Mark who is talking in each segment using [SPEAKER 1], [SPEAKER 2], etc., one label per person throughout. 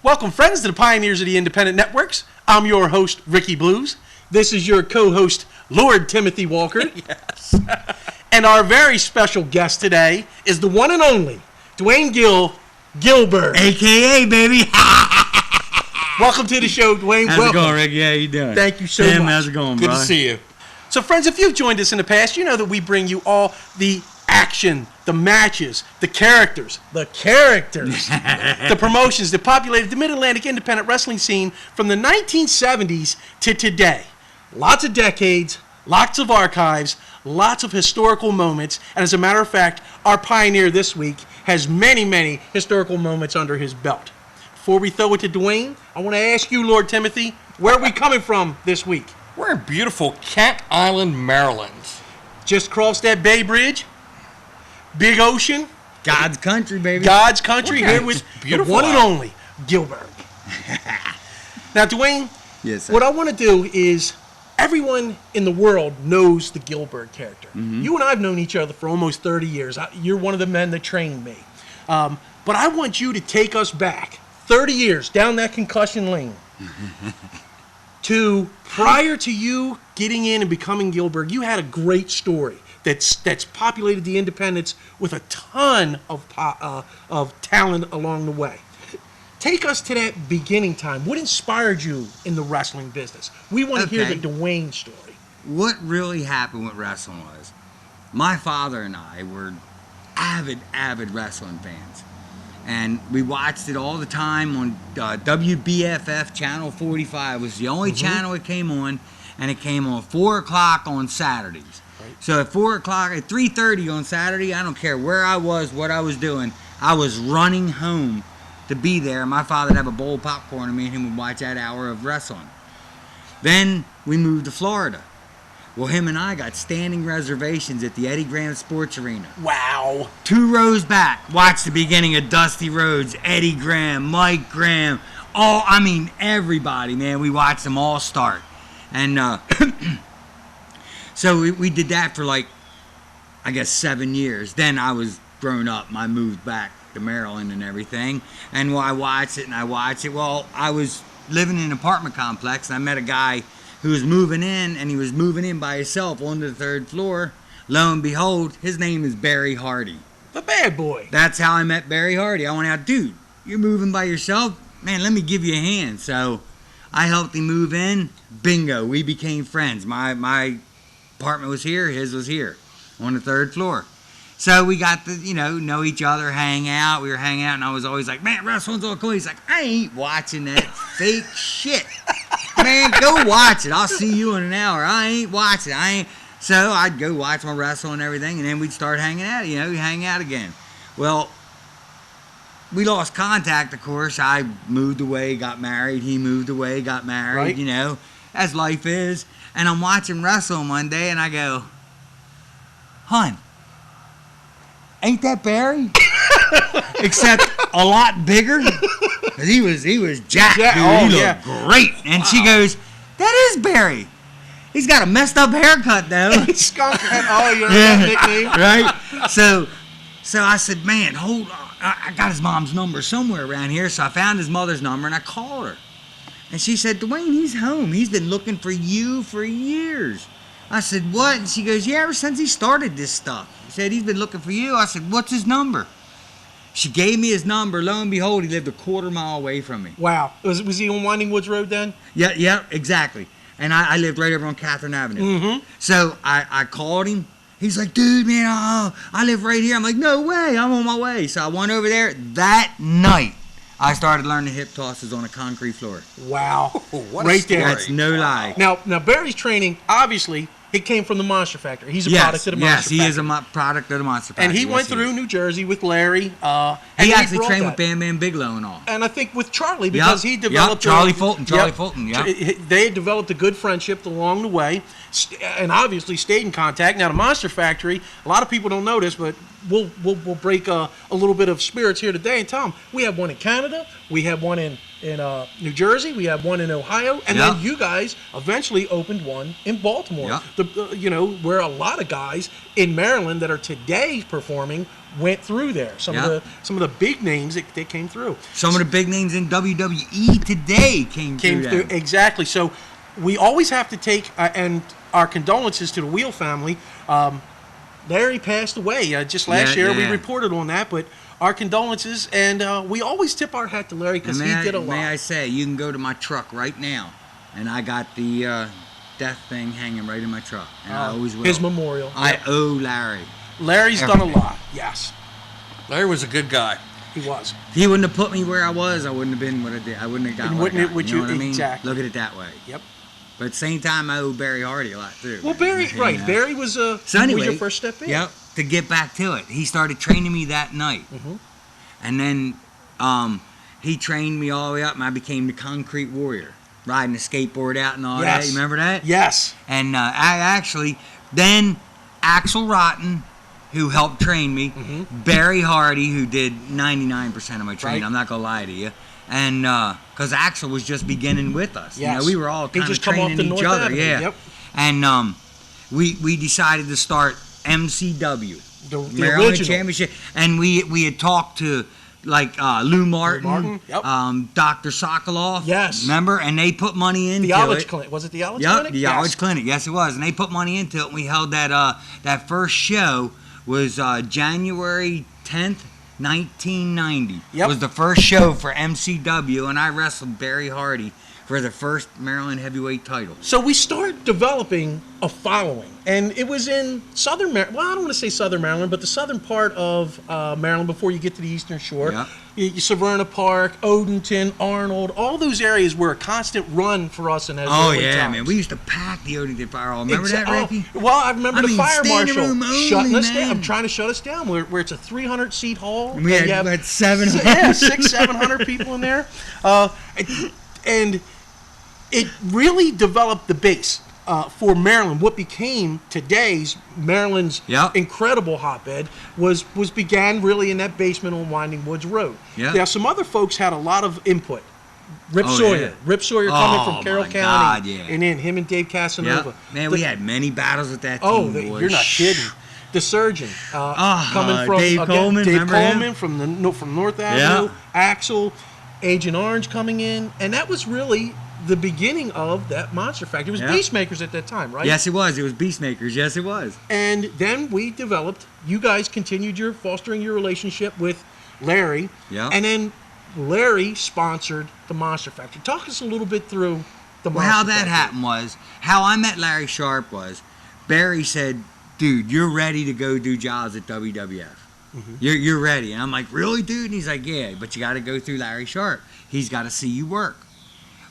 [SPEAKER 1] Welcome, friends, to the Pioneers of the Independent Networks. I'm your host, Ricky Blues. This is your co-host, Lord Timothy Walker.
[SPEAKER 2] Yes.
[SPEAKER 1] And our very special guest today is the one and only Dwayne Gill, Gillberg.
[SPEAKER 2] AKA, baby.
[SPEAKER 1] Welcome to the show, Dwayne.
[SPEAKER 2] How's it going, Ricky? How you doing?
[SPEAKER 1] Thank you so
[SPEAKER 2] Tim,
[SPEAKER 1] much.
[SPEAKER 2] how's it going,
[SPEAKER 1] Good
[SPEAKER 2] bro?
[SPEAKER 1] to see you. So, friends, if you've joined us in the past, you know that we bring you all the action, the matches, the characters, the promotions that populated the Mid-Atlantic independent wrestling scene from the 1970s to today. Lots of decades, lots of archives, lots of historical moments, and as a matter of fact, our pioneer this week has many, many historical moments under his belt. Before we throw it to Dwayne, I want to ask you, Lord Timothy, where are we coming from this week?
[SPEAKER 3] We're in beautiful Cat Island, Maryland.
[SPEAKER 1] Just crossed that Bay Bridge. Big ocean.
[SPEAKER 2] God's country, baby.
[SPEAKER 1] God's country.
[SPEAKER 3] Okay.
[SPEAKER 1] Here with the
[SPEAKER 3] Beautiful
[SPEAKER 1] one and
[SPEAKER 3] out.
[SPEAKER 1] only Gillberg. Now, Dwayne,
[SPEAKER 2] Yes, sir.
[SPEAKER 1] what I want to do is everyone in the world knows the Gillberg character.
[SPEAKER 2] Mm-hmm.
[SPEAKER 1] You and I have known each other for almost 30 years. You're one of the men that trained me. But I want you to take us back 30 years down that concussion lane to prior to you getting in and becoming Gillberg. You had a great story that's populated the independents with a ton of talent along the way. Take us to that beginning time. What inspired you in the wrestling business? We want to hear the Dwayne story.
[SPEAKER 2] What really happened with wrestling was my father and I were avid wrestling fans. And we watched it all the time on WBFF Channel 45. It was the only channel it came on, and it came on 4 o'clock on Saturdays.
[SPEAKER 1] Right.
[SPEAKER 2] So at 4 o'clock, at 3:30 on Saturday, I don't care where I was, what I was doing, I was running home to be there. My father would have a bowl of popcorn, and me and him would watch that hour of wrestling. Then we moved to Florida. Well, him and I got standing reservations at the Eddie Graham Sports Arena.
[SPEAKER 1] Wow.
[SPEAKER 2] 2 rows back, watch the beginning of Dusty Rhodes, Eddie Graham, Mike Graham, everybody, man. We watched them all start. And so we did that for 7 years. Then I was grown up and I moved back to Maryland and everything. And I watched it. Well, I was living in an apartment complex and I met a guy who was moving in, and he was moving in by himself onto the 3rd floor. Lo and behold, his name is Barry Hardy.
[SPEAKER 1] The bad boy.
[SPEAKER 2] That's how I met Barry Hardy. I went out, dude, you're moving by yourself? Man, let me give you a hand. So I helped him move in. Bingo, we became friends. My apartment was here, his was here on the 3rd floor. So we got to, know each other, hang out. We were hanging out, and I was always like, man, wrestling's all cool. He's like, I ain't watching that fake shit. Man, go watch it. I'll see you in an hour. I ain't watching. So I'd go watch my wrestling and everything, and then we'd start hanging out. We hang out again. Well, we lost contact, of course. I moved away, got married. He moved away, got married,
[SPEAKER 1] Right.
[SPEAKER 2] As life is. And I'm watching wrestling one day, and I go, hon, ain't that Barry? Except a lot bigger. He was jacked, dude. He looked great. And she goes, that is Barry. He's got a messed up haircut, though.
[SPEAKER 1] Skunk head. Oh, you're that nickname.
[SPEAKER 2] Right? So I said, man, hold on. I got his mom's number somewhere around here. So I found his mother's number, and I called her. And she said, Dwayne, he's home. He's been looking for you for years. I said, what? And she goes, yeah, ever since he started this stuff. He said, he's been looking for you. I said, what's his number? She gave me his number. Lo and behold, he lived a quarter mile away from me.
[SPEAKER 1] Wow. Was he on Winding Woods Road then?
[SPEAKER 2] Yeah, exactly. And I lived right over on Catherine Avenue.
[SPEAKER 1] Mm-hmm.
[SPEAKER 2] So I called him. He's like, dude, man, I live right here. I'm like, no way, I'm on my way. So I went over there. That night, I started learning hip tosses on a concrete floor.
[SPEAKER 1] Wow.
[SPEAKER 3] What
[SPEAKER 1] right
[SPEAKER 3] a story.
[SPEAKER 1] there.
[SPEAKER 2] That's no lie.
[SPEAKER 1] Now Barry's training, obviously, it came from the Monster Factory. He's a product of the Monster Factory.
[SPEAKER 2] Yes, he is a product of the Monster Factory.
[SPEAKER 1] And he went
[SPEAKER 2] Yes,
[SPEAKER 1] through New Jersey with Larry.
[SPEAKER 2] And he actually trained with Bam Bam Bigelow and all.
[SPEAKER 1] And I think with Charlie, because he developed...
[SPEAKER 2] Charlie Fulton, yeah.
[SPEAKER 1] They had developed a good friendship along the way, and obviously stayed in contact. Now, the Monster Factory, a lot of people don't know this, but we'll break a little bit of spirits here today and tell them we have one in Canada, we have one in in New Jersey. We have one in Ohio, and then you guys eventually opened one in Baltimore.
[SPEAKER 2] Yeah.
[SPEAKER 1] Where a lot of guys in Maryland that are today performing went through there. Some of the big names that came through.
[SPEAKER 2] Some of the big names in WWE today came through.
[SPEAKER 1] Exactly. So we always have to take and our condolences to the Wheel family. Larry passed away just last year. We reported on that, but our condolences, and we always tip our hat to Larry because he did a lot.
[SPEAKER 2] May I say, you can go to my truck right now, and I got the death thing hanging right in my truck, and I always will.
[SPEAKER 1] His memorial.
[SPEAKER 2] I owe Larry.
[SPEAKER 1] Larry's done a lot, yes.
[SPEAKER 3] Larry was a good guy.
[SPEAKER 1] He was.
[SPEAKER 2] If he wouldn't have put me where I was, I wouldn't have been what I did. I wouldn't have got what I got. You know what I mean?
[SPEAKER 1] Exactly.
[SPEAKER 2] Look at it that way.
[SPEAKER 1] Yep.
[SPEAKER 2] But at the same time, I owe Barry Hardy a lot, too.
[SPEAKER 1] Well, Barry, right. Barry was,
[SPEAKER 2] so anyway,
[SPEAKER 1] was your first step in.
[SPEAKER 2] Yep. To get back to it, he started training me that night.
[SPEAKER 1] Mm-hmm.
[SPEAKER 2] And then he trained me all the way up, and I became the Concrete Warrior, riding the skateboard out and all that. You remember that?
[SPEAKER 1] Yes.
[SPEAKER 2] And then Axel Rotten, who helped train me, Barry Hardy, who did 99% of my training. Right. I'm not going to lie to you. And because Axel was just beginning with us.
[SPEAKER 1] Yes.
[SPEAKER 2] We were all kind of training each other.
[SPEAKER 1] Avenue.
[SPEAKER 2] Yeah.
[SPEAKER 1] Yep.
[SPEAKER 2] And we decided to start MCW.
[SPEAKER 1] The
[SPEAKER 2] Maryland
[SPEAKER 1] original.
[SPEAKER 2] Championship. And we had talked to Lou Martin,
[SPEAKER 1] Yep.
[SPEAKER 2] Dr. Sokolov.
[SPEAKER 1] Yes.
[SPEAKER 2] Remember? And they put money into
[SPEAKER 1] the
[SPEAKER 2] Clinic.
[SPEAKER 1] Was it the College
[SPEAKER 2] Clinic?
[SPEAKER 1] Clinic?
[SPEAKER 2] The College Clinic. Yes, it was. And they put money into it. And we held that first show was January 10th, 1990.
[SPEAKER 1] Yep.
[SPEAKER 2] Was the first show for MCW, and I wrestled Barry Hardy for the first Maryland heavyweight title.
[SPEAKER 1] So we started developing a following, and it was in southern Maryland. Well, I don't want to say southern Maryland, but the southern part of Maryland before you get to the eastern shore.
[SPEAKER 2] Yeah.
[SPEAKER 1] Severna Park, Odenton, Arnold, all those areas were a constant run for us in those early times.
[SPEAKER 2] Man. We used to pack the Odenton Fire Hall. Remember that, Ricky?
[SPEAKER 1] Well, I remember the fire marshal shutting us down.
[SPEAKER 2] Man.
[SPEAKER 1] I'm trying to shut us down where it's a 300-seat hall.
[SPEAKER 2] We had 700.
[SPEAKER 1] Yeah, 700 people in there. And it really developed the base for Maryland. What became today's Maryland's incredible hotbed began really in that basement on Winding Woods Road.
[SPEAKER 2] Yeah.
[SPEAKER 1] Now, some other folks had a lot of input. Rip Sawyer. Rip Sawyer coming from Carroll County. And then him and Dave Casanova.
[SPEAKER 2] Yeah. Man, we had many battles with that team.
[SPEAKER 1] Oh, you're not kidding. The Surgeon coming from
[SPEAKER 2] Dave Coleman.
[SPEAKER 1] Dave Coleman from North Avenue. Axel, Agent Orange coming in, and that was really the beginning of that Monster Factory. It was Beastmakers at that time, right?
[SPEAKER 2] Yes, it was. It was Beastmakers. Yes, it was.
[SPEAKER 1] And then we developed. You guys continued fostering your relationship with Larry.
[SPEAKER 2] Yeah.
[SPEAKER 1] And then Larry sponsored the Monster Factory. Talk us a little bit through the Monster Factory.
[SPEAKER 2] How that happened was, how I met Larry Sharpe was, Barry said, "Dude, you're ready to go do jobs at WWF. You're ready." And I'm like, "Really, dude?" And he's like, "Yeah, but you got to go through Larry Sharpe. He's got to see you work."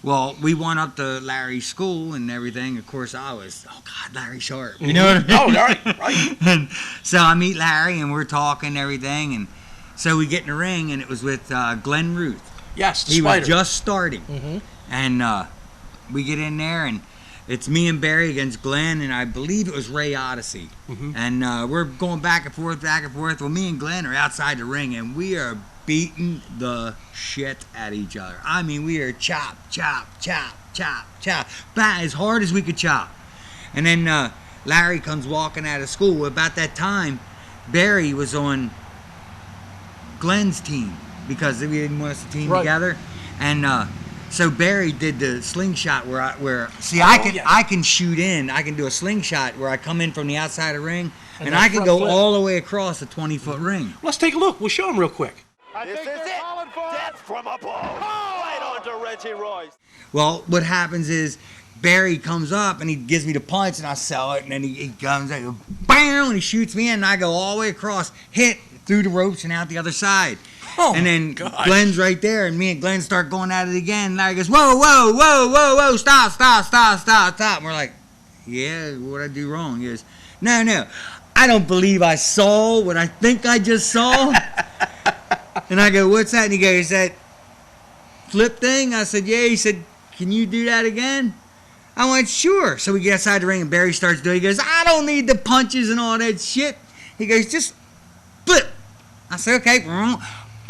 [SPEAKER 2] Well, we went up to Larry's school and everything. Of course, I was, oh, God, Larry Sharpe. You know what I mean?
[SPEAKER 1] Oh, right.
[SPEAKER 2] And so I meet Larry, and we're talking and everything. And so we get in the ring, and it was with Glenn Ruth.
[SPEAKER 1] Yes, the
[SPEAKER 2] He
[SPEAKER 1] Spider.
[SPEAKER 2] was just starting. And we get in there, and it's me and Barry against Glenn, and I believe it was Ray Odyssey. And we're going back and forth, back and forth. Well, me and Glenn are outside the ring, and we are beating the shit at each other. I mean, we are chop, chop, chop, chop, chop, bat as hard as we could chop. And then Larry comes walking out of school. About that time, Barry was on Glenn's team because we didn't want us to team together. And so Barry did the slingshot I can shoot in. I can do a slingshot where I come in from the outside of the ring, and I can go all the way across a 20-foot ring.
[SPEAKER 1] Let's take a look. We'll show them real quick.
[SPEAKER 4] This is it. Death from above. Right onto Reggie Royce.
[SPEAKER 2] Well, what happens is Barry comes up and he gives me the punch, and I sell it, and then he comes and bam, and he shoots me in, and I go all the way across, hit through the ropes and out the other side.
[SPEAKER 1] Oh,
[SPEAKER 2] and then Glenn's right there, and me and Glenn start going at it again. Larry goes, whoa, whoa, whoa, whoa, whoa, stop, stop, stop, stop, stop. And we're like, yeah, what'd I do wrong? He goes, no, I don't believe I saw what I think I just saw. And I go, what's that? And he goes, that flip thing? I said, yeah. He said, can you do that again? I went, sure. So we get outside the ring, and Barry starts doing it. He goes, I don't need the punches and all that shit. He goes, just flip. I said, okay. Bam!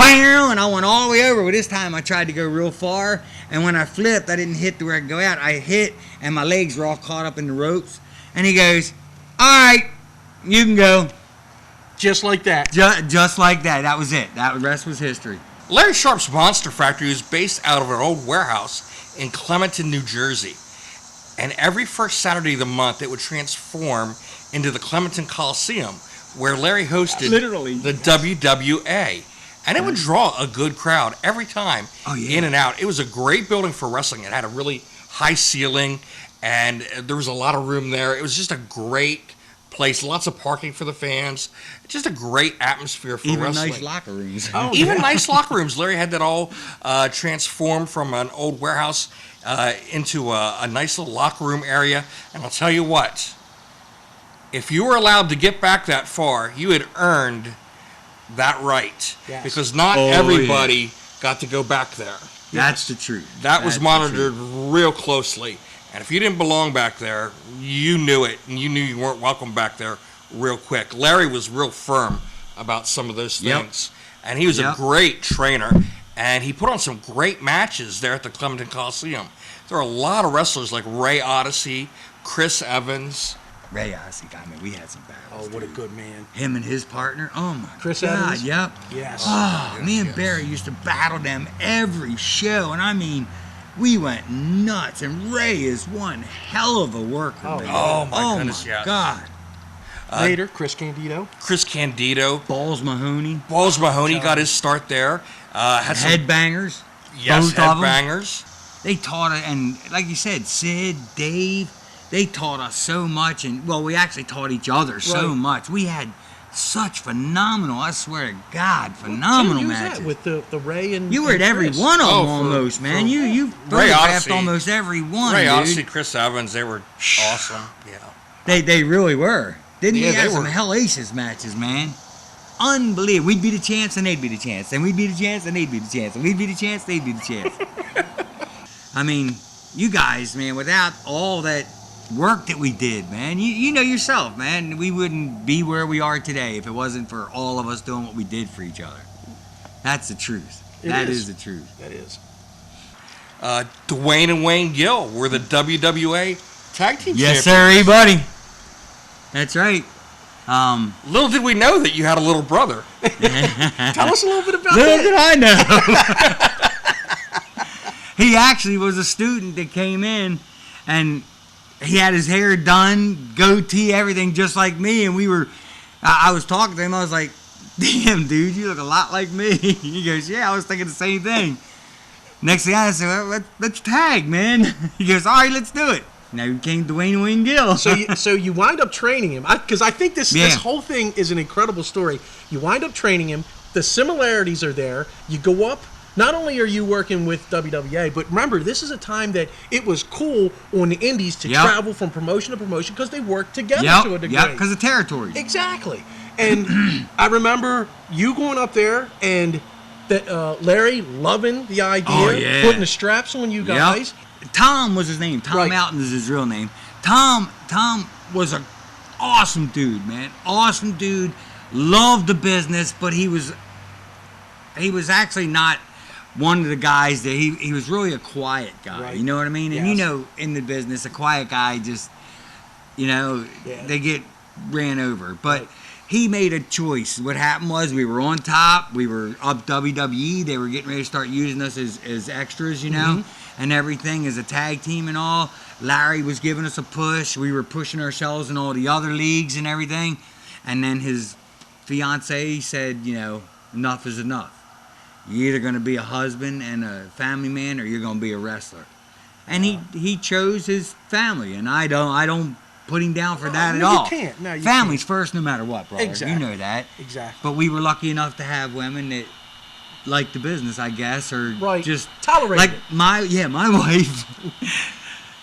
[SPEAKER 2] bam, and I went all the way over. But this time I tried to go real far, and when I flipped, I didn't hit to where I could go out. I hit, and my legs were all caught up in the ropes. And he goes, all right, you can go.
[SPEAKER 1] Just like that.
[SPEAKER 2] Just like that. That was it. The rest was history.
[SPEAKER 3] Larry Sharpe's Monster Factory was based out of an old warehouse in Clementon, New Jersey. And every first Saturday of the month, it would transform into the Clementon Coliseum, where Larry hosted the WWA. And it would draw a good crowd every time, in and out. It was a great building for wrestling. It had a really high ceiling, and there was a lot of room there. It was just a great place. Lots of parking for the fans. Just a great atmosphere for wrestling.
[SPEAKER 2] Even nice locker rooms.
[SPEAKER 3] Nice locker rooms. Larry had that all transformed from an old warehouse into a nice little locker room area. And I'll tell you what, if you were allowed to get back that far, you had earned that right.
[SPEAKER 1] Yes.
[SPEAKER 3] Because not everybody got to go back there.
[SPEAKER 2] That's the truth.
[SPEAKER 3] That was monitored real closely. And if you didn't belong back there, you knew it, and you knew you weren't welcome back there real quick. Larry was real firm about some of those things. And he was a great trainer, and he put on some great matches there at the Clementon Coliseum. There were a lot of wrestlers like Ray Odyssey, Chris Evans.
[SPEAKER 2] Ray Odyssey, I mean, we had some battles.
[SPEAKER 1] Oh, what a good man.
[SPEAKER 2] Him and his partner. Oh, my
[SPEAKER 1] Chris
[SPEAKER 2] God.
[SPEAKER 1] Evans?
[SPEAKER 2] Yep.
[SPEAKER 1] Yes.
[SPEAKER 2] Oh, me and Barry used to battle them every show. And I mean, we went nuts. And Ray is one hell of a worker, man.
[SPEAKER 3] Oh, my goodness, yes.
[SPEAKER 2] God.
[SPEAKER 1] Later, Chris Candido.
[SPEAKER 3] Chris Candido.
[SPEAKER 2] Balls Mahoney.
[SPEAKER 3] Balls Mahoney got his start there. Had some
[SPEAKER 2] Headbangers.
[SPEAKER 3] Yes,
[SPEAKER 2] both of them.
[SPEAKER 3] headbangers.
[SPEAKER 2] They taught it, and like you said, Sid, Dave, they taught us so much. And, well, we actually taught each other so much. We had such phenomenal, I swear to God, phenomenal
[SPEAKER 1] Jim,
[SPEAKER 2] matches.
[SPEAKER 1] With the Ray and
[SPEAKER 2] You were at every
[SPEAKER 1] Chris.
[SPEAKER 2] one of them almost, man. You photographed almost every one,
[SPEAKER 3] Ray
[SPEAKER 2] dude.
[SPEAKER 3] Odyssey, Chris Evans, they were awesome. Yeah.
[SPEAKER 2] They really were. Didn't we
[SPEAKER 3] Yeah,
[SPEAKER 2] have
[SPEAKER 3] they
[SPEAKER 2] some
[SPEAKER 3] were.
[SPEAKER 2] hellacious matches, man? Unbelievable. We'd be the chance and they'd be the chance. And we'd be the chance and they'd be the chance. And we'd be the chance, they'd be the chance. I mean, you guys, man, without all that work that we did, man, you know yourself, man, we wouldn't be where we are today if it wasn't for all of us doing what we did for each other. That's the truth. That is the truth.
[SPEAKER 1] That is.
[SPEAKER 3] Dwayne and Wayne Gill were the WWA Tag Team
[SPEAKER 2] Yes,
[SPEAKER 3] Champions.
[SPEAKER 2] sir, buddy. That's right.
[SPEAKER 3] Little did we know that you had a little brother.
[SPEAKER 1] Tell us a little bit about
[SPEAKER 2] Little
[SPEAKER 1] that.
[SPEAKER 2] did I know. He actually was a student that came in, and he had his hair done, goatee, everything just like me. And I was talking to him. I was like, damn, dude, you look a lot like me. He goes, yeah, I was thinking the same thing. Next thing I said, well, let's tag, man. He goes, all right, let's do it. Now you became Dwayne Gill.
[SPEAKER 1] So you wind up training him, because I think this whole thing is an incredible story. You wind up training him. The similarities are there. You go up. Not only are you working with WWA, but remember, this is a time that it was cool on the indies to travel from promotion to promotion because they worked together to a degree.
[SPEAKER 2] Yep, because of territories.
[SPEAKER 1] Exactly. And I remember you going up there and that Larry loving the idea, putting the straps on you guys.
[SPEAKER 2] Yep. Tom was his name. Tom Mountain is his real name. Tom was an awesome dude, man. Awesome dude. Loved the business, but he was actually not one of the guys that he was really a quiet guy.
[SPEAKER 1] Right.
[SPEAKER 2] You know what I mean? And you know, in the business, a quiet guy just, they get ran over. But he made a choice. What happened was we were on top. We were up WWE. They were getting ready to start using us as extras, and everything as a tag team and all. Larry was giving us a push. We were pushing ourselves in all the other leagues and everything. And then his fiance said, enough is enough. You're either going to be a husband and a family man, or you're going to be a wrestler. And he chose his family, and I don't put him down for that at all.
[SPEAKER 1] You can't. No, you
[SPEAKER 2] Family's
[SPEAKER 1] can't.
[SPEAKER 2] first, no matter what, brother.
[SPEAKER 1] Exactly.
[SPEAKER 2] You know that.
[SPEAKER 1] Exactly.
[SPEAKER 2] But we were lucky enough to have women that like the business, I guess, or just
[SPEAKER 1] tolerate
[SPEAKER 2] like
[SPEAKER 1] it.
[SPEAKER 2] my wife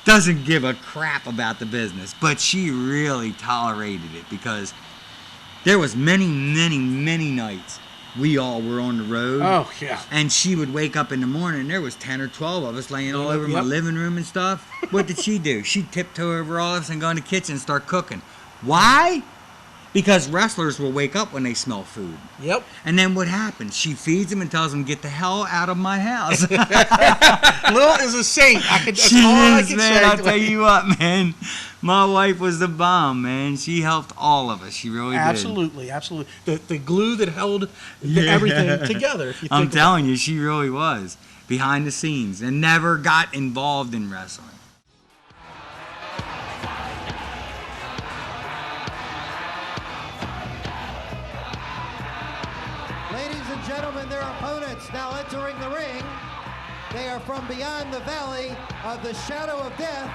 [SPEAKER 2] doesn't give a crap about the business, but she really tolerated it because there was many nights we all were on the road.
[SPEAKER 1] Oh, yeah.
[SPEAKER 2] And she would wake up in the morning, and there was 10 or 12 of us laying all over my living room and stuff. What did she do? She'd tiptoe over all of us and go in the kitchen and start cooking. Why? Because wrestlers will wake up when they smell food.
[SPEAKER 1] Yep.
[SPEAKER 2] And then what happens? She feeds them and tells them, get the hell out of my house.
[SPEAKER 1] Lil is a saint. That's
[SPEAKER 2] She
[SPEAKER 1] all I
[SPEAKER 2] is,
[SPEAKER 1] can
[SPEAKER 2] man.
[SPEAKER 1] say.
[SPEAKER 2] I'll tell you what, man. My wife was the bomb, man. She helped all of us. She really did.
[SPEAKER 1] Absolutely. The glue that held everything together. If you think
[SPEAKER 2] I'm telling you, she really was. Behind the scenes. And never got involved in wrestling.
[SPEAKER 5] Ladies and gentlemen, their opponents now entering the ring. They are from beyond the valley of the shadow of death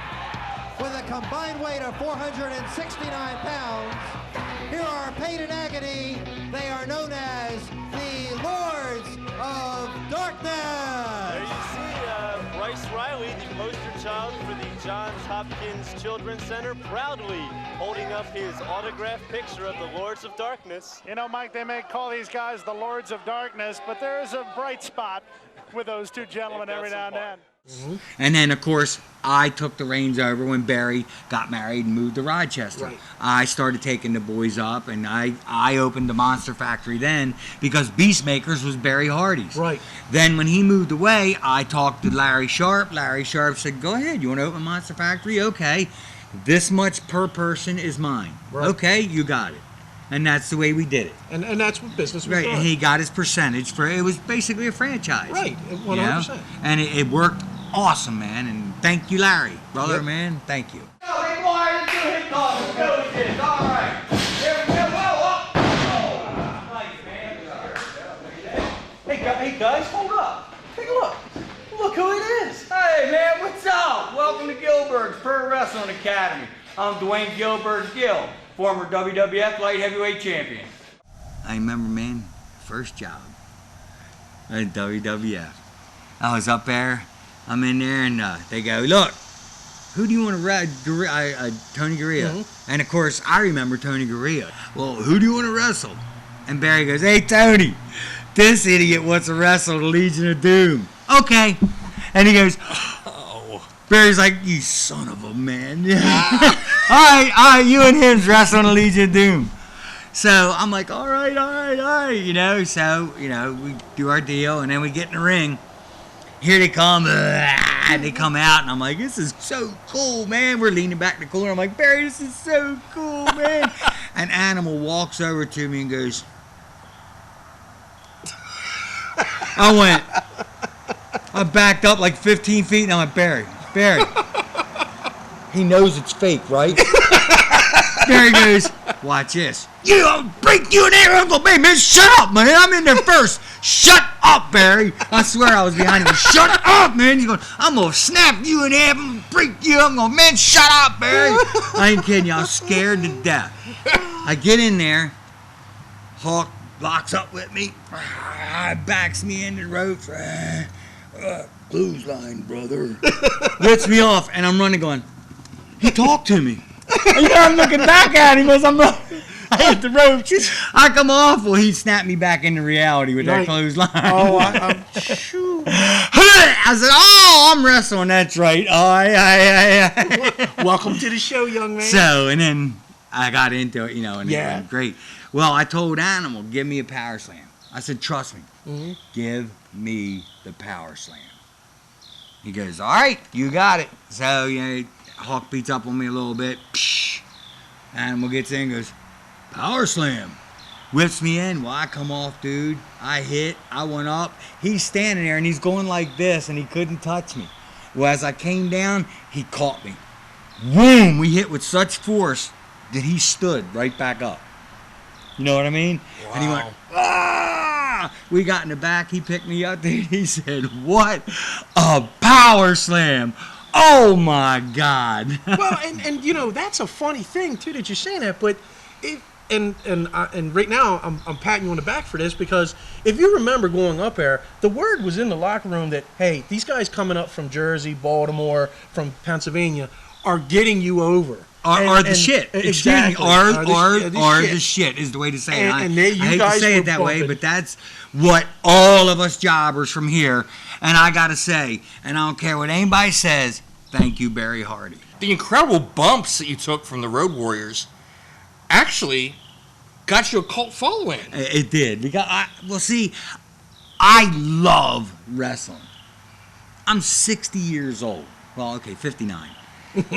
[SPEAKER 5] with a combined weight of 469 pounds. Here are pain and agony. They are known as the Lords of Darkness.
[SPEAKER 4] There you see Bryce Riley, the poster child for the Johns Hopkins Children's Center, proudly holding up his autographed picture of the Lords of Darkness.
[SPEAKER 6] You know, Mike, they may call these guys the Lords of Darkness, but there is a bright spot with those two gentlemen every now and then.
[SPEAKER 2] Mm-hmm. And then, of course, I took the reins over when Barry got married and moved to Rochester.
[SPEAKER 1] Right.
[SPEAKER 2] I started taking the boys up, and I opened the Monster Factory then because Beastmakers was Barry Hardy's.
[SPEAKER 1] Right.
[SPEAKER 2] Then when he moved away, I talked to Larry Sharpe. Larry Sharpe said, go ahead, you want to open Monster Factory? Okay. This much per person is mine.
[SPEAKER 1] Right.
[SPEAKER 2] Okay, you got it. And that's the way we did it.
[SPEAKER 1] And that's what business was
[SPEAKER 2] Right,
[SPEAKER 1] done.
[SPEAKER 2] and he got his percentage for it. Was basically a franchise.
[SPEAKER 1] Right, 100%.
[SPEAKER 2] You know? And it worked awesome, man. And thank you, Larry. Brother,
[SPEAKER 1] Yep.
[SPEAKER 2] man, thank you.
[SPEAKER 7] Hey guys, hold up. Take a look. Look who it is.
[SPEAKER 8] Hey man, what's up? Welcome to Gillberg's Pro Wrestling Academy. I'm Dwayne Gillberg Gill, former WWF Light Heavyweight Champion.
[SPEAKER 2] I remember, man, first job at WWF. I was up there. I'm in there, and they go, look, who do you want to wrestle? Tony Gurria.
[SPEAKER 1] Mm-hmm.
[SPEAKER 2] And, of course, I remember Tony Gurria. Well, who do you want to wrestle? And Barry goes, hey, Tony, this idiot wants to wrestle the Legion of Doom. Okay. And he goes, oh. Barry's like, you son of a man. all right, you and him's wrestling the Legion of Doom. So I'm like, all right, you know. So, you know, we do our deal, and then we get in the ring. Here they come, and they come out, and I'm like, this is so cool, man. We're leaning back in the corner. I'm like, Barry, this is so cool, man. An Animal walks over to me and goes, I backed up like 15 feet, and I went, Barry, he knows it's fake, right? Barry goes, watch this. I'll break you in there, Uncle Barry. Man, shut up, man. I'm in there first. Shut up, Barry. I swear I was behind him. Shut up, man. He's going, I'm going to snap you in there. I'm going to break you. I'm going, man, shut up, Barry. I ain't kidding you. I was scared to death. I get in there. Hawk locks up with me. Backs me into the ropes. Clothesline, brother. Lifts me off, and I'm running going, he talked to me. You know, I'm looking back at him as I hit the ropes. I come off. Well, he snapped me back into reality with that clothesline.
[SPEAKER 1] Oh, shoot.
[SPEAKER 2] I said, oh, I'm wrestling. That's right. Oh,
[SPEAKER 1] Welcome to the show, young man.
[SPEAKER 2] So, and then I got into it, you know, and it
[SPEAKER 1] Yeah.
[SPEAKER 2] went great. Well, I told Animal, give me a power slam. I said, trust me.
[SPEAKER 1] Mm-hmm.
[SPEAKER 2] Give me the power slam. He goes, all right, you got it. So, you know, Hawk beats up on me a little bit. Psh. Animal gets in and goes, power slam. Whips me in. Well, I come off, dude. I hit. I went up. He's standing there, and he's going like this, and he couldn't touch me. Well, as I came down, he caught me. Boom! We hit with such force that he stood right back up. You know what I mean?
[SPEAKER 1] Wow.
[SPEAKER 2] And he went, ah! We got in the back. He picked me up, dude. He said, what a power slam. Oh, my God.
[SPEAKER 1] Well, and you know, that's a funny thing, too, that you're saying that, but and right now, I'm patting you on the back for this, because if you remember going up there, the word was in the locker room that, hey, these guys coming up from Jersey, Baltimore, from Pennsylvania are getting you over.
[SPEAKER 2] Are the shit.
[SPEAKER 1] Exactly.
[SPEAKER 2] Are
[SPEAKER 1] the
[SPEAKER 2] the shit is the way to say it.
[SPEAKER 1] And
[SPEAKER 2] I hate to say it that way, but that's what all of us jobbers from here, and I got to say, and I don't care what anybody says, thank you, Barry Hardy.
[SPEAKER 3] The incredible bumps that you took from the Road Warriors actually got you a cult following.
[SPEAKER 2] It did. Because I love wrestling. I'm 60 years old. Well, okay, 59.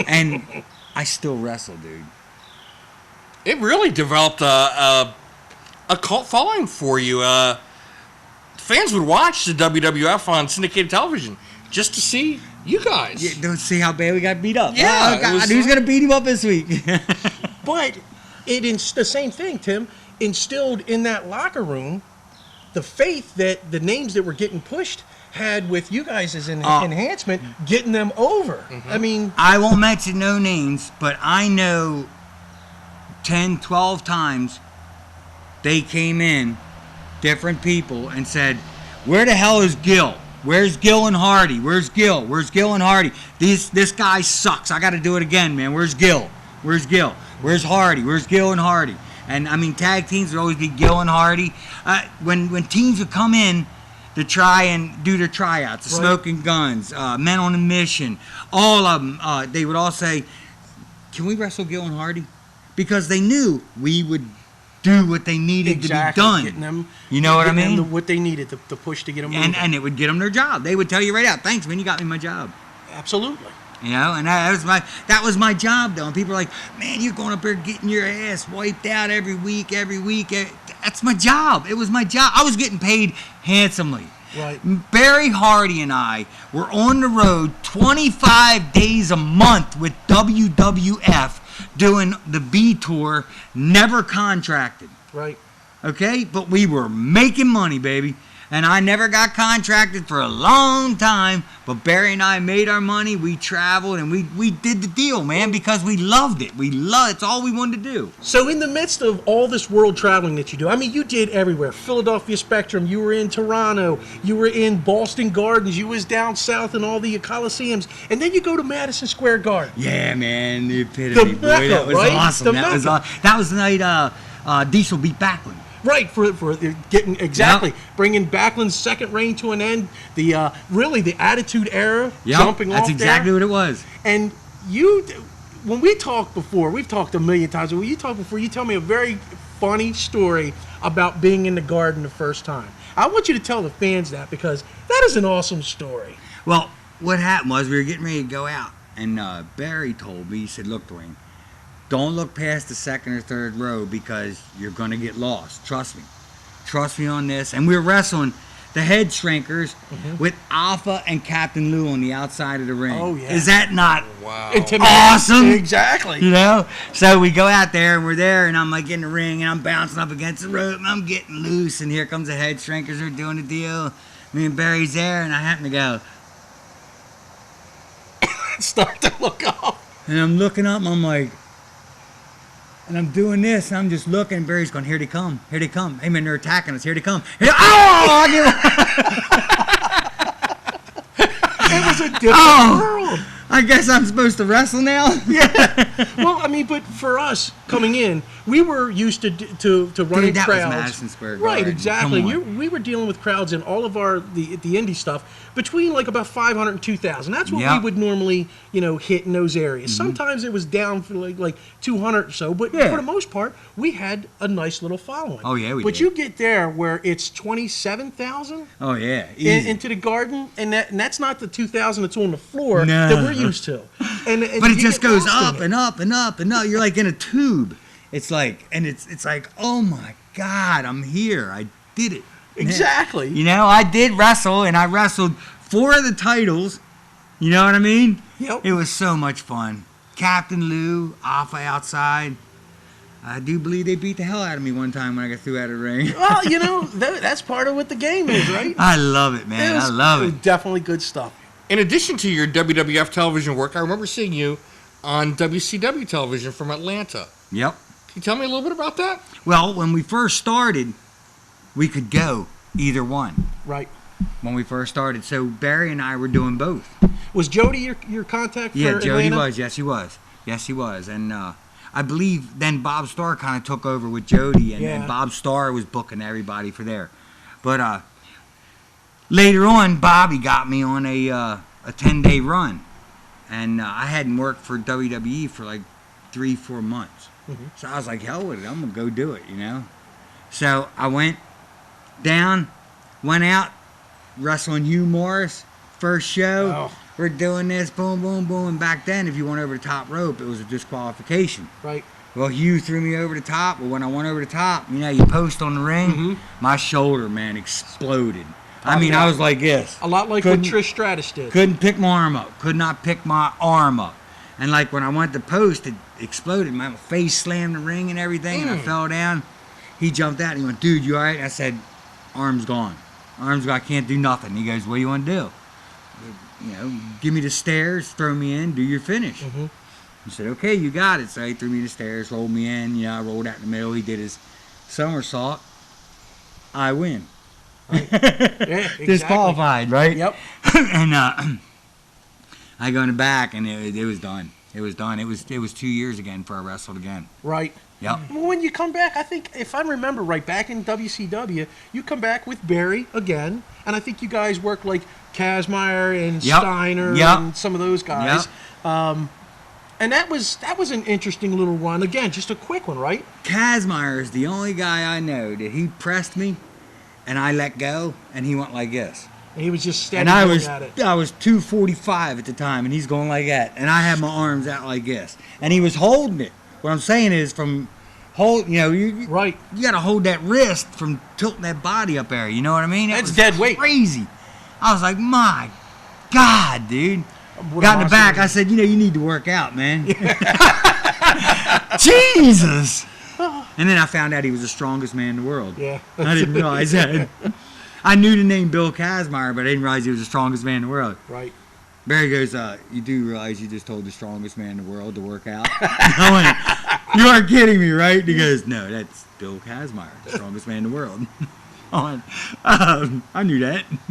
[SPEAKER 2] And I still wrestle, dude.
[SPEAKER 3] It really developed a cult following for you. Fans would watch the WWF on syndicated television just to see you guys.
[SPEAKER 2] Yeah, don't see how bad we got beat up.
[SPEAKER 3] Yeah,
[SPEAKER 2] Oh, God, who's going to beat him up this week?
[SPEAKER 1] But it's the same thing, Tim, instilled in that locker room the faith that the names that were getting pushed had with you guys as an enhancement, getting them over. I mean,
[SPEAKER 2] I won't mention no names, but I know 10, 12 times they came in, different people, and said, where the hell is Gill? Where's Gill and Hardy? Where's Gill? Where's Gill and Hardy? This guy sucks. I got to do it again, man. Where's Gill? Where's Gill? Where's Hardy? Where's Gill and Hardy? And, I mean, tag teams would always be Gill and Hardy. When teams would come in to try and do their tryouts, the Smoking Guns, Men on a Mission, all of them, they would all say, can we wrestle Gill and Hardy? Because they knew we would do what they needed to be done.
[SPEAKER 1] Getting them,
[SPEAKER 2] you know what I mean?
[SPEAKER 1] What they needed to push to get them moving.
[SPEAKER 2] And it would get them their job. They would tell you right out, thanks, man, you got me my job.
[SPEAKER 1] Absolutely.
[SPEAKER 2] You know, and that was my job, though. And people are like, man, you're going up there getting your ass wiped out every week. That's my job. It was my job. I was getting paid handsomely.
[SPEAKER 1] Right.
[SPEAKER 2] Barry Hardy and I were on the road 25 days a month with WWF doing the B tour, never contracted.
[SPEAKER 1] Right.
[SPEAKER 2] Okay? But we were making money, baby. And I never got contracted for a long time, but Barry and I made our money. We traveled, and we did the deal, man, because we loved it. It's all we wanted to do.
[SPEAKER 1] So in the midst of all this world traveling that you do, I mean, you did everywhere. Philadelphia Spectrum, you were in Toronto, you were in Boston Gardens, you was down south in all the Coliseums, and then you go to Madison Square Garden.
[SPEAKER 2] Yeah, man, the epitome, boy.
[SPEAKER 1] Mecca,
[SPEAKER 2] That was
[SPEAKER 1] right?
[SPEAKER 2] awesome.
[SPEAKER 1] The
[SPEAKER 2] That was the night Diesel beat Backlund.
[SPEAKER 1] Right, for getting bringing Backlund's second reign to an end. The really the Attitude Era jumping off.
[SPEAKER 2] That's exactly what it was.
[SPEAKER 1] And when we talked before, we've talked a million times. When you talked before, you tell me a very funny story about being in the Garden the first time. I want you to tell the fans that because that is an awesome story.
[SPEAKER 2] Well, what happened was we were getting ready to go out, and Barry told me, he said, look, Dwayne, don't look past the second or third row because you're going to get lost. Trust me. Trust me on this. And we were wrestling the head shrinkers with Alpha and Captain Lou on the outside of the ring.
[SPEAKER 1] Oh, yeah.
[SPEAKER 2] Is that not
[SPEAKER 1] awesome?
[SPEAKER 2] Exactly. You know? So we go out there, and we're there, and I'm like in the ring, and I'm bouncing up against the rope, and I'm getting loose, and here comes the head shrinkers. They're doing the deal. Me and Barry's there, and I happen to go.
[SPEAKER 1] Start to look up.
[SPEAKER 2] And I'm looking up, and I'm like, and I'm doing this, and I'm just looking, and Barry's going, here they come, here they come. Hey, man, they're attacking us, here they come. It
[SPEAKER 1] was a different world.
[SPEAKER 2] I guess I'm supposed to wrestle now?
[SPEAKER 1] Yeah. Well, I mean, but for us coming in, we were used to running
[SPEAKER 2] that
[SPEAKER 1] crowds.
[SPEAKER 2] Was Madison Square Garden.
[SPEAKER 1] Right, exactly.
[SPEAKER 2] Come on.
[SPEAKER 1] We were dealing with crowds in all of the indie stuff between like about 500 and 2,000. That's what we would normally, hit in those areas. Mm-hmm. Sometimes it was down for like 200 or so, but for the most part, we had a nice little following.
[SPEAKER 2] Oh yeah, we
[SPEAKER 1] did.
[SPEAKER 2] But
[SPEAKER 1] you get there where it's 27,000.
[SPEAKER 2] Oh yeah,
[SPEAKER 1] into the Garden, and that's not the 2,000 that's on the floor that we're used to. And
[SPEAKER 2] but it just goes up and up and up and up. You're like in a tube. It's like, and it's like, oh my God, I'm here. I did it.
[SPEAKER 1] Exactly.
[SPEAKER 2] I did wrestle, and I wrestled 4 of the titles. You know what I mean?
[SPEAKER 1] Yep.
[SPEAKER 2] It was so much fun. Captain Lou, Alpha outside. I do believe they beat the hell out of me one time when I got through out of the ring.
[SPEAKER 1] Well, that's part of what the game is, right?
[SPEAKER 2] I love it, man. I love it.
[SPEAKER 1] It was definitely good stuff.
[SPEAKER 3] In addition to your WWF television work, I remember seeing you on WCW television from Atlanta.
[SPEAKER 2] Yep.
[SPEAKER 3] Can you tell me a little bit about that?
[SPEAKER 2] Well, when we first started, we could go either one.
[SPEAKER 1] Right.
[SPEAKER 2] When we first started. So Barry and I were doing both.
[SPEAKER 1] Was Jody your contact for Atlanta?
[SPEAKER 2] Yeah, Jody was. Yes, he was. Yes, he was. And I believe then Bob Starr kind of took over with Jody, and Bob Starr was booking everybody for there. But later on, Bobby got me on a 10-day run. And I hadn't worked for WWE for like 3-4 months. So I was like, hell with it. I'm going to go do it, you know. So I went down, went out, wrestling Hugh Morris, first show.
[SPEAKER 1] Oh.
[SPEAKER 2] We're doing this, boom, boom, boom. And back then, if you went over the top rope, it was a disqualification.
[SPEAKER 1] Right.
[SPEAKER 2] Well, Hugh threw me over the top. Well, when I went over the top, you know, you post on the ring, my shoulder, man, exploded. I mean, I was like this.
[SPEAKER 1] A lot like what Trish Stratus did.
[SPEAKER 2] Couldn't pick my arm up. Could not pick my arm up. And like when I went to post, it exploded. My face slammed the ring and everything, and I fell down. He jumped out and he went, dude, you all right? I said, arm's gone. Arm's gone. I can't do nothing. He goes, what do you want to do? You know, give me the stairs, throw me in, do your finish. He said, okay, you got it. So he threw me the stairs, rolled me in. You know, I rolled out in the middle. He did his somersault. I win.
[SPEAKER 1] Right. Yeah, exactly.
[SPEAKER 2] Disqualified, right?
[SPEAKER 1] Yep.
[SPEAKER 2] And I go in the back, and it was done. It was done. It was 2 years again before I wrestled again.
[SPEAKER 1] Right.
[SPEAKER 2] Yep.
[SPEAKER 1] Well, when you come back, I think, if I remember right, back in WCW, you come back with Barry again, and I think you guys worked like Kazmaier and Steiner and some of those guys. And that was an interesting little run. Again, just a quick one, right?
[SPEAKER 2] Kazmaier is the only guy I know that he pressed me, and I let go, and he went like this.
[SPEAKER 1] And he was just steady
[SPEAKER 2] and
[SPEAKER 1] at it.
[SPEAKER 2] I was 245 at the time, and he's going like that, and I had my arms out like this, and he was holding it. What I'm saying is, you got to hold that wrist from tilting that body up there. You know what I mean?
[SPEAKER 1] That's dead weight.
[SPEAKER 2] Crazy. I was like, my God, dude. Got in the back. I said, you need to work out, man. Jesus. And then I found out he was the strongest man in the world.
[SPEAKER 1] Yeah.
[SPEAKER 2] I didn't realize that. I knew the name Bill Kazmaier, but I didn't realize he was the strongest man in the world.
[SPEAKER 1] Right.
[SPEAKER 2] Barry goes, you do realize you just told the strongest man in the world to work out? I went, you aren't kidding me, right? He goes, no, that's Bill Kazmaier, the strongest man in the world. I went, I knew that.
[SPEAKER 4] These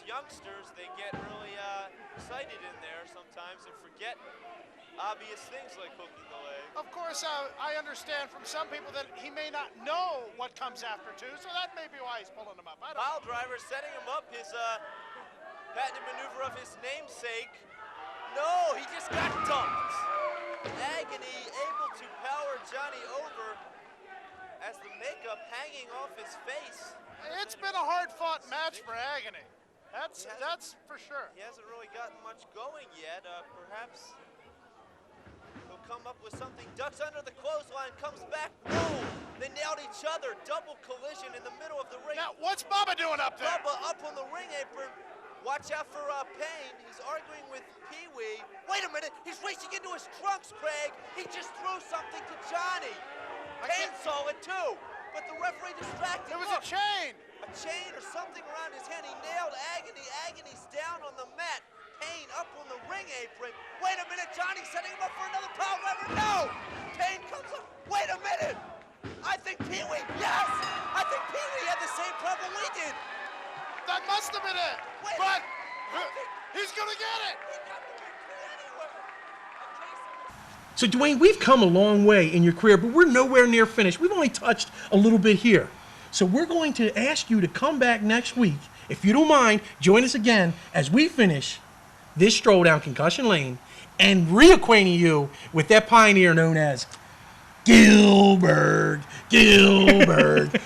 [SPEAKER 4] youngsters, they get really excited in there sometimes and forget obvious things like hooking the leg.
[SPEAKER 6] Of course, I understand from some people that he may not know what comes after too, so that may be why he's pulling him up.
[SPEAKER 4] Pile driver setting him up, his patented maneuver of his namesake. No, he just got dumped. Agony able to power Johnny over as the makeup hanging off his face.
[SPEAKER 6] It's been a hard-fought match for Agony. That's for sure.
[SPEAKER 4] He hasn't really gotten much going yet. Perhaps he'll come up with something. Ducks under the clothesline, comes back. Boom! They nailed each other. Double collision in the middle of the ring.
[SPEAKER 6] Now, what's Bubba doing up there?
[SPEAKER 4] Bubba up on the ring apron. Watch out for Payne. He's arguing with Pee-wee. Wait a minute. He's reaching into his trunks, Craig. He just threw something to Johnny. Payne saw it too, but the referee distracted.
[SPEAKER 6] It was a chain.
[SPEAKER 4] A chain or something around his hand. He nailed Agony. Agony's down on the mat. Payne up on the ring apron. Wait a minute. Johnny's setting him up for another power driver. No! Payne comes up. Wait a minute. I think Pee-wee. Yes! I think Pee-wee had the same problem we did.
[SPEAKER 6] That must have been it. But he's going to get it.
[SPEAKER 1] So, Dwayne, we've come a long way in your career, but we're nowhere near finished. We've only touched a little bit here. So we're going to ask you to come back next week. If you don't mind, join us again as we finish this stroll down Concussion Lane and reacquainting you with that pioneer known as Gillberg. Gillberg.